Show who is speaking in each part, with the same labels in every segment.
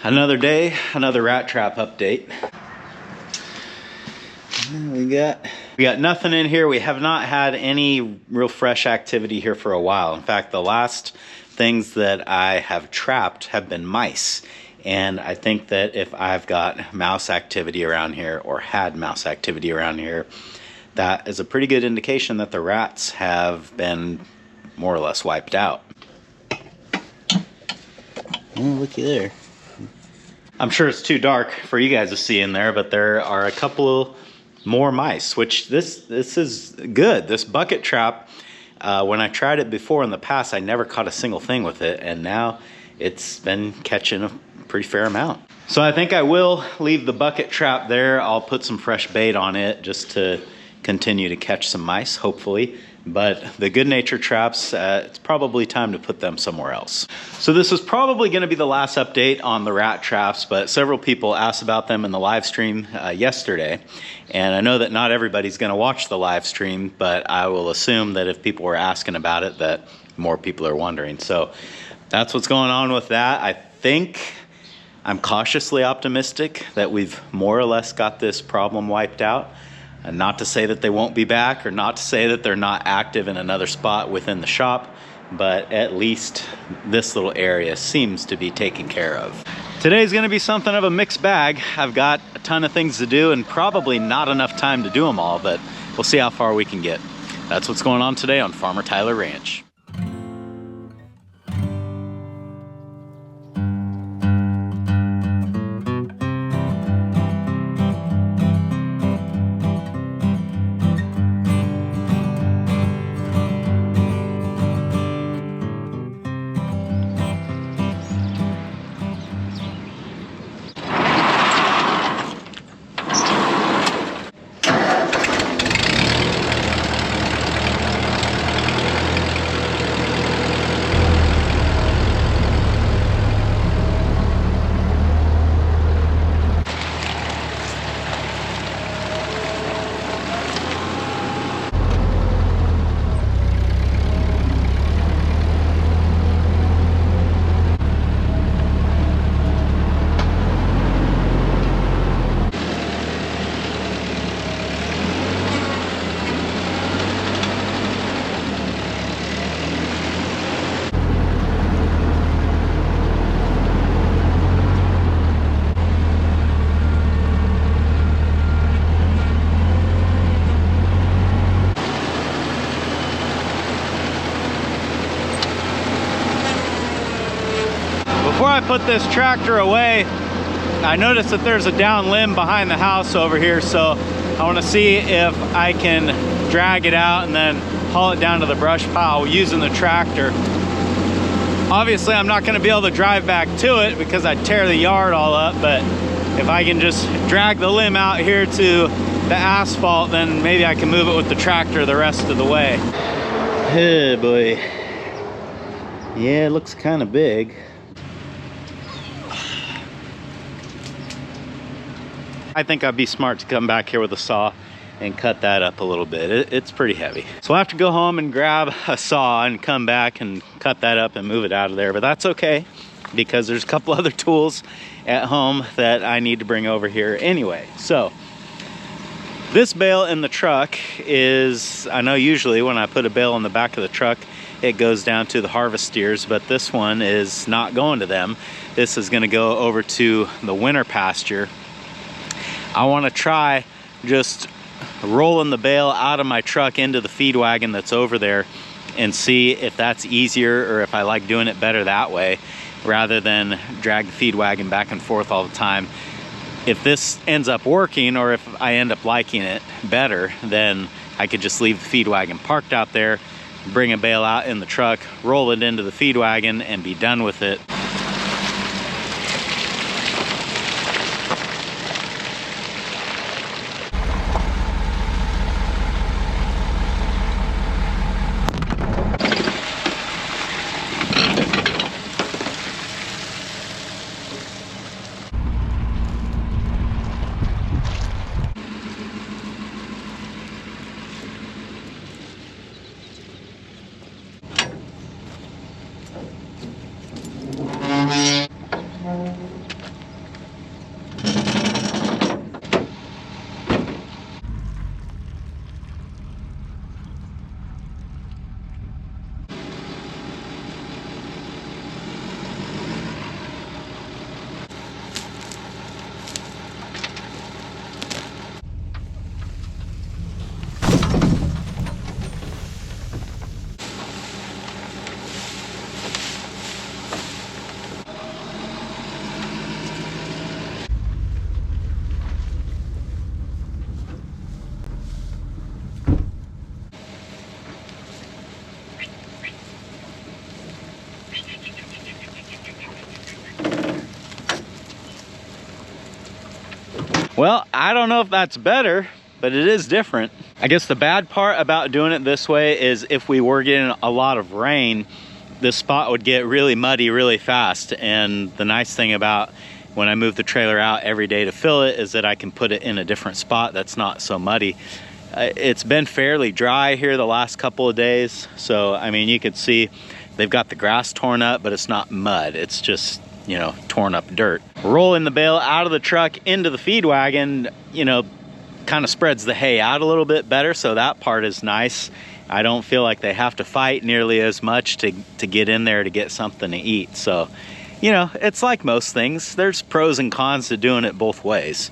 Speaker 1: Another day, another rat trap update. We got nothing in here. We have not had any real fresh activity here for a while. In fact, the last things that I have trapped have been mice. And I think that if I've got mouse activity around here or had mouse activity around here, that is a pretty good indication that the rats have been more or less wiped out. Oh, looky there. I'm sure it's too dark for you guys to see in there, but there are a couple more mice, which this is good. This bucket trap, when I tried it before in the past, I never caught a single thing with it, and now it's been catching a pretty fair amount. So I think I will leave the bucket trap there. I'll put some fresh bait on it just to continue to catch some mice, hopefully. But the good nature traps, it's probably time to put them somewhere else. So this is probably going to be the last update on the rat traps, but several people asked about them in the live stream yesterday. And I know that not everybody's going to watch the live stream, but I will assume that if people were asking about it, that more people are wondering. So that's what's going on with that. I think I'm cautiously optimistic that we've more or less got this problem wiped out. And not to say that they won't be back, or not to say that they're not active in another spot within the shop, but at least this little area seems to be taken care of. Today's gonna be something of a mixed bag. I've got a ton of things to do and probably not enough time to do them all, but we'll see how far we can get. That's what's going on today on Farmer Tyler Ranch. Before I put this tractor away, I noticed that there's a down limb behind the house over here, so I want to see if I can drag it out and then haul it down to the brush pile using the tractor. Obviously, I'm not going to be able to drive back to it because I'd tear the yard all up, but if I can just drag the limb out here to the asphalt, then maybe I can move it with the tractor the rest of the way. Oh boy. Yeah, it looks kind of big. I think I'd be smart to come back here with a saw and cut that up a little bit. It's pretty heavy. So I have to go home and grab a saw and come back and cut that up and move it out of there. But that's okay, because there's a couple other tools at home that I need to bring over here anyway. So this bale in the truck is, I know usually when I put a bale in the back of the truck, it goes down to the harvest steers, but this one is not going to them. This is gonna go over to the winter pasture. I want to try just rolling the bale out of my truck into the feed wagon that's over there and see if that's easier, or if I like doing it better that way rather than drag the feed wagon back and forth all the time. If this ends up working, or if I end up liking it better, then I could just leave the feed wagon parked out there, bring a bale out in the truck, roll it into the feed wagon, and be done with it. Well, I don't know if that's better, but it is different. I guess the bad part about doing it this way is if we were getting a lot of rain, this spot would get really muddy really fast. And the nice thing about when I move the trailer out every day to fill it is that I can put it in a different spot that's not so muddy. It's been fairly dry here the last couple of days. So, I mean, you could see they've got the grass torn up, but it's not mud. It's just, you know, torn up dirt. Rolling the bale out of the truck into the feed wagon, you know, kind of spreads the hay out a little bit better, so that part is nice. I don't feel like they have to fight nearly as much to get in there to get something to eat. So, you know, it's like most things. There's pros and cons to doing it both ways.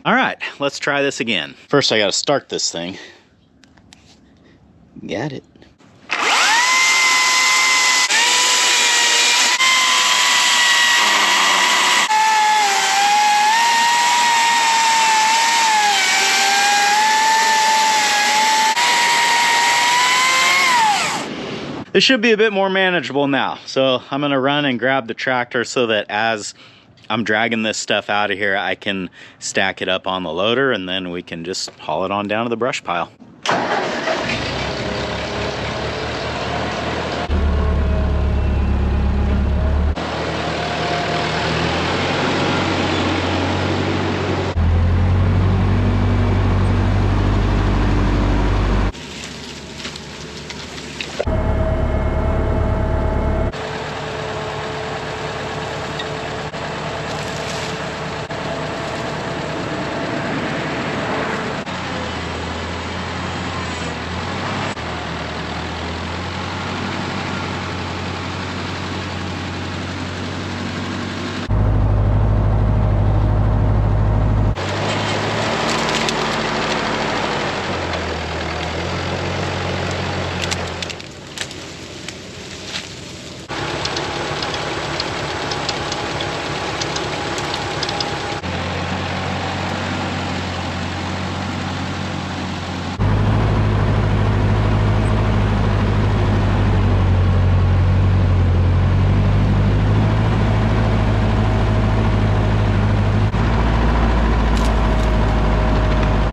Speaker 1: All right, let's try this again. First, I gotta start this thing. Got it. This should be a bit more manageable now. So I'm gonna run and grab the tractor so that as I'm dragging this stuff out of here, I can stack it up on the loader and then we can just haul it on down to the brush pile.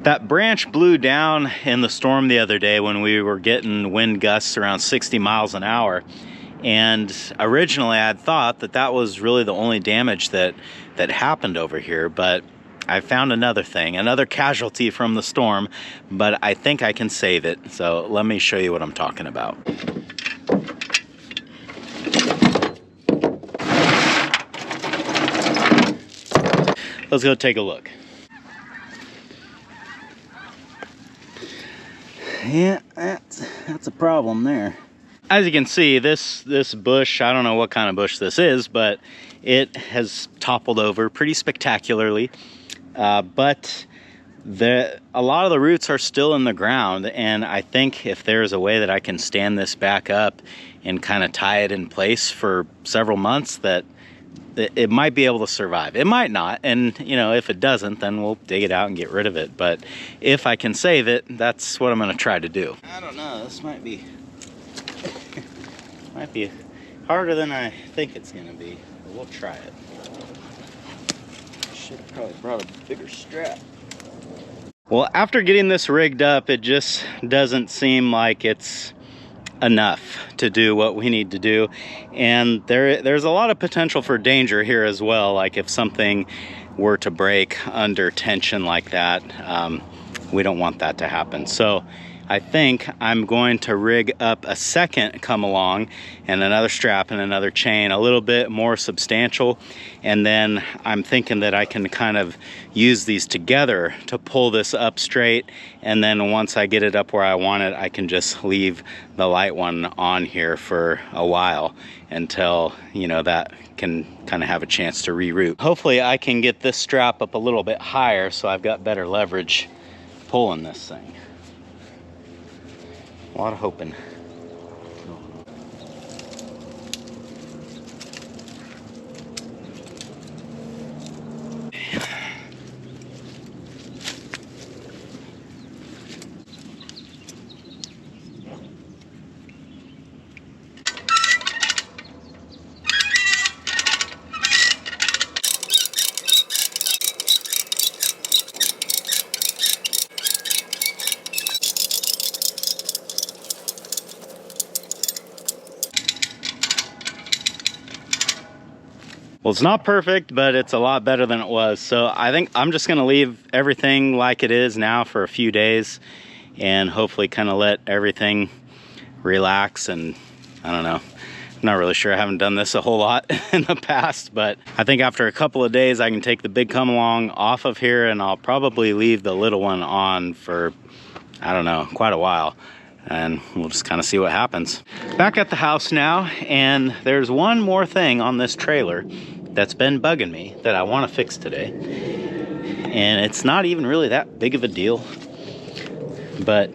Speaker 1: That branch blew down in the storm the other day when we were getting wind gusts around 60 miles an hour. And originally I had thought that that was really the only damage that happened over here, but I found another thing, another casualty from the storm, but I think I can save it. So let me show you what I'm talking about. Let's go take a look. Yeah, that's a problem there. As you can see, this bush, I don't know what kind of bush this is, but it has toppled over pretty spectacularly. But a lot of the roots are still in the ground, and I think if there's a way that I can stand this back up and kind of tie it in place for several months, that it might be able to survive. It might not, and you know, if it doesn't, then we'll dig it out and get rid of it. But if I can save it, that's what I'm going to try to do. I don't know, this might be harder than I think it's going to be, but we'll try it. Should have probably brought a bigger strap. Well, after getting this rigged up, it just doesn't seem like it's enough to do what we need to do, and there's a lot of potential for danger here as well. Like if something were to break under tension like that, we don't want that to happen. So I think I'm going to rig up a second come along and another strap and another chain, a little bit more substantial, and then I'm thinking that I can kind of use these together to pull this up straight, and then once I get it up where I want it, I can just leave the light one on here for a while until, you know, that can kind of have a chance to reroute. Hopefully I can get this strap up a little bit higher so I've got better leverage pulling this thing. A lot of hoping. Well, it's not perfect, but it's a lot better than it was. So I think I'm just gonna leave everything like it is now for a few days and hopefully kind of let everything relax. And I don't know, I'm not really sure. I haven't done this a whole lot in the past, but I think after a couple of days I can take the big come along off of here, and I'll probably leave the little one on for, I don't know, quite a while, and we'll just kind of see what happens. Back at the house now, and there's one more thing on this trailer that's been bugging me that I want to fix today, and it's not even really that big of a deal, but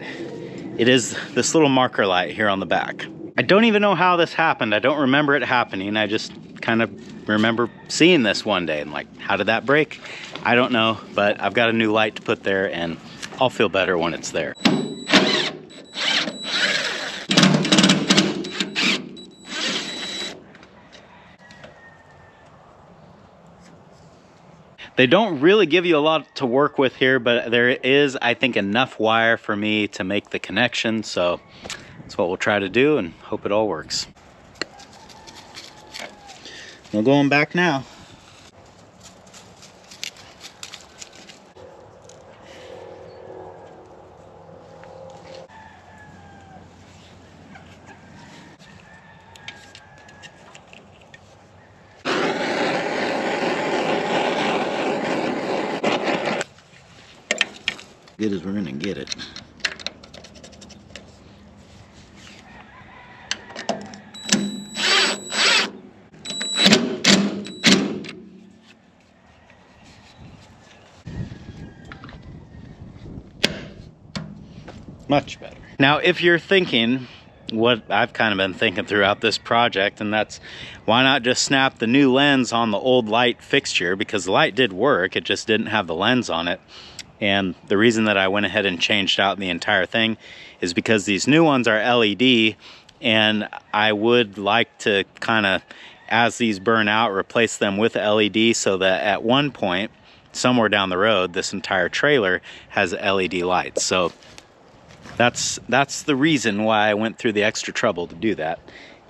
Speaker 1: it is this little marker light here on the back. I don't even know how this happened. I don't remember it happening. I just kind of remember seeing this one day and like, how did that break? I don't know, but I've got a new light to put there, and I'll feel better when it's there. They don't really give you a lot to work with here, but there is, I think, enough wire for me to make the connection. So that's what we'll try to do and hope it all works. We're going back now. Good as we're gonna get it. Much better. Now, if you're thinking what I've kind of been thinking throughout this project, and that's why not just snap the new lens on the old light fixture, because the light did work, it just didn't have the lens on it. And the reason that I went ahead and changed out the entire thing is because these new ones are LED, and I would like to kind of, as these burn out, replace them with LED so that at one point, somewhere down the road, this entire trailer has LED lights. So that's the reason why I went through the extra trouble to do that.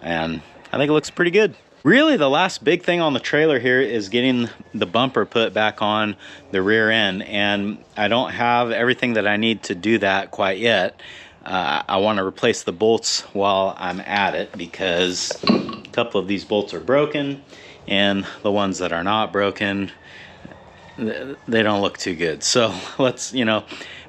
Speaker 1: And I think it looks pretty good. Really, the last big thing on the trailer here is getting the bumper put back on the rear end, and I don't have everything that I need to do that quite yet. I want to replace the bolts while I'm at it, because a couple of these bolts are broken, and the ones that are not broken, they don't look too good. So let's,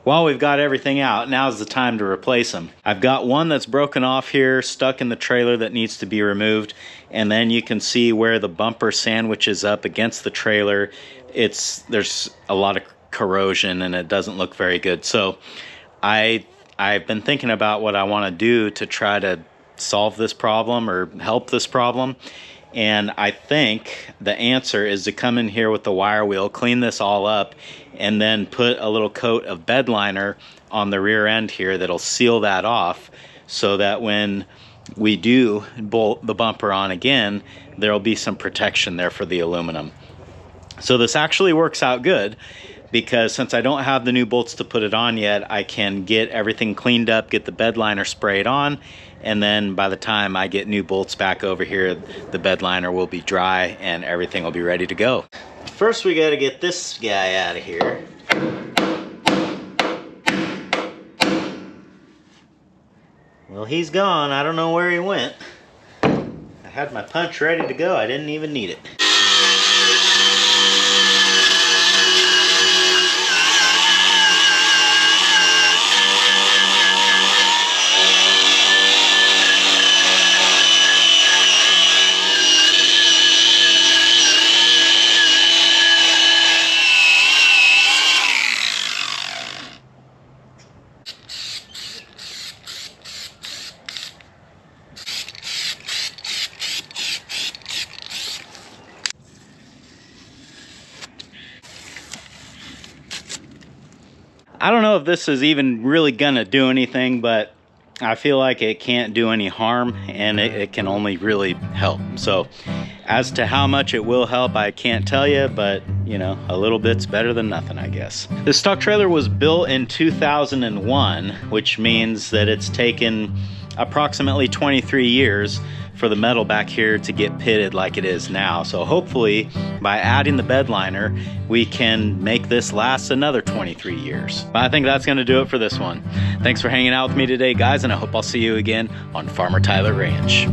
Speaker 1: while we've got everything out, now's the time to replace them. I've got one that's broken off here, stuck in the trailer, that needs to be removed. And then you can see where the bumper sandwiches up against the trailer. There's a lot of corrosion and it doesn't look very good. So I've been thinking about what I want to do to try to solve this problem or help this problem. And I think the answer is to come in here with the wire wheel, clean this all up, and then put a little coat of bed liner on the rear end here that'll seal that off, so that when we do bolt the bumper on again, there'll be some protection there for the aluminum. So this actually works out good, because since I don't have the new bolts to put it on yet, I can get everything cleaned up, get the bed liner sprayed on, and then by the time I get new bolts back over here, the bed liner will be dry and everything will be ready to go. First, we got to get this guy out of here. Well, he's gone. I don't know where he went. I had my punch ready to go. I didn't even need it. I don't know if this is even really gonna do anything, but I feel like it can't do any harm, and it can only really help. So as to how much it will help, I can't tell you, but a little bit's better than nothing, I guess. This stock trailer was built in 2001, which means that it's taken approximately 23 years for the metal back here to get pitted like it is now. So hopefully by adding the bed liner, we can make this last another 23 years. But I think that's gonna do it for this one. Thanks for hanging out with me today, guys, and I hope I'll see you again on Farmer Tyler Ranch.